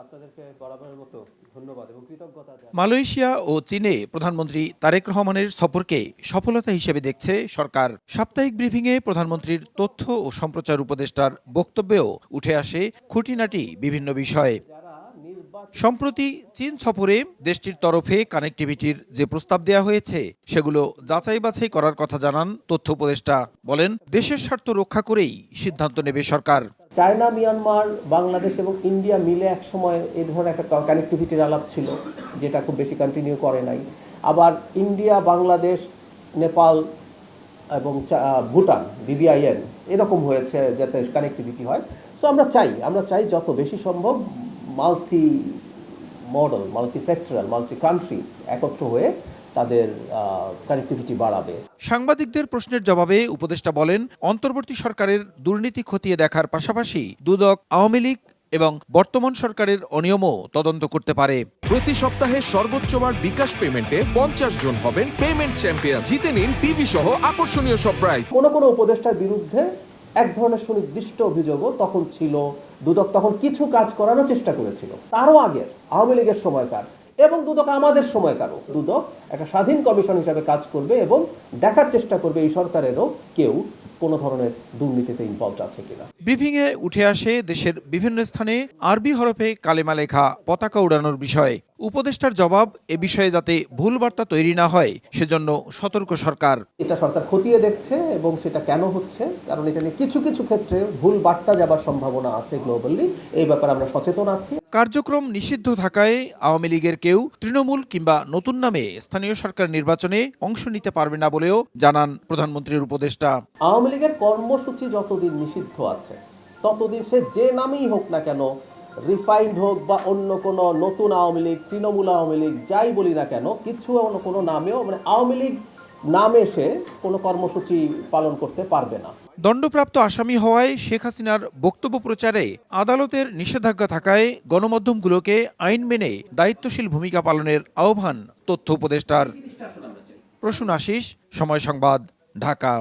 আপনাদেরকে বরাবরের মতো ধন্যবাদ এবং কৃতজ্ঞতা। মালয়েশিয়া ও চীনে প্রধানমন্ত্রী তারেক রহমানের সফরকে সফলতা হিসেবে দেখছে সরকার। সাপ্তাহিক ব্রিফিংয়ে প্রধানমন্ত্রীর তথ্য ও সম্প্রচার উপদেষ্টার বক্তব্যেও উঠে আসে খুঁটিনাটি বিভিন্ন বিষয়। সম্প্রতি চীন সফরে দেশটির তরফে কানেক্টিভিটির যে প্রস্তাব দেওয়া হয়েছে সেগুলো যাচাই বাছাই করার কথা জানান তথ্য উপদেষ্টা। বলেন, দেশের স্বার্থ রক্ষা করেই সিদ্ধান্ত নেবে সরকার। চায়না, মিয়ানমার, বাংলাদেশ এবং ইন্ডিয়া মিলে এক সময় এই ধরনের একটা কানেক্টিভিটির আলাপ ছিল, যেটা খুব বেশি কন্টিনিউ করে নাই। আবার ইন্ডিয়া, বাংলাদেশ, নেপাল এবং ভুটান BBIN এরকম হয়েছে যাতে কানেক্টিভিটি হয়। সো আমরা চাই যত বেশি সম্ভব multi model, multi sectoral, multi country একত্র হয়ে তাদের কানেক্টিভিটি বাড়াবে। সাংবাদিকদের প্রশ্নের জবাবে উপদেষ্টা বলেন, অন্তর্বর্তী সরকারের দুর্নীতি খতিয়ে দেখার পাশাপাশি দুদক, আওয়ামী লীগ এবং বর্তমান সরকারের অনিয়মও তদন্ত করতে পারে। প্রতি সপ্তাহে সর্বোচ্চবার বিকাশ পেমেন্টে 50 জন হবেন পেমেন্ট চ্যাম্পিয়ন। জিতে নিন টিভি সহ আকর্ষণীয় সব প্রাইজ। কোনো উপদেষ্টার বিরুদ্ধে এক ধরনের সুনির্দিষ্ট অভিযোগও তখন ছিল। দুদক তখন কিছু কাজ করানোর চেষ্টা করেছিল, তারও আগের আওয়ামী লীগের সময়কার এবং দুদক আমাদের সময়কারও। দুদক একটা স্বাধীন কমিশন হিসাবে কাজ করবে এবং দেখার চেষ্টা করবে এই সরকারেরও কেউ কোনো ধরনের দুর্নীতিতে ইনভলভড আছে কিনা। ব্রিফিংয়ে উঠে আসে দেশের বিভিন্ন স্থানে আরবি হরফে কালেমা লেখা পতাকা উড়ানোর বিষয়। উপদেষ্টার জবাব, এ বিষয়ে যাতে ভুল বার্তা তৈরি না হয় সেজন্য সতর্ক সরকার। এটা সরকার খতিয়ে দেখছে এবং সেটা কেন হচ্ছে, কারণ এটা নিয়ে কিছু কিছু ক্ষেত্রে ভুল বার্তা যাবার সম্ভাবনা আছে গ্লোবালি। এই ব্যাপারে আমরা সচেতন আছি। কার্যক্রম নিষিদ্ধ থাকায় আওয়ামী লীগের কেউ তৃণমূল কিংবা নতুন নামে স্থানীয় সরকার নির্বাচনে অংশ নিতে পারবে না বলেও জানান প্রধানমন্ত্রীর উপদেষ্টা। আওয়ামী লীগের কর্মসূচি যতদিন নিষিদ্ধ আছে ততদিন সে যে নামেই হোক না কেন, রিফাইন্ড হোক বা অন্য কোনো নতুন আওয়ামী লীগ, তৃণমূল আওয়ামী লীগ, যাই বলি না কেন, কিছু কোনো নামেও মানে আওয়ামী লীগ নামে সে কোনো কর্মসূচি পালন করতে পারবে না। দণ্ডপ্রাপ্ত আসামি হওয়ায় শেখ হাসিনার বক্তব্য প্রচারে আদালতের নিষেধাজ্ঞা থাকায় গণমাধ্যমগুলোকে আইন মেনে দায়িত্বশীল ভূমিকা পালনের আহ্বান তথ্য উপদেষ্টার। প্রসূন আশিস, সময় সংবাদ, ঢাকা।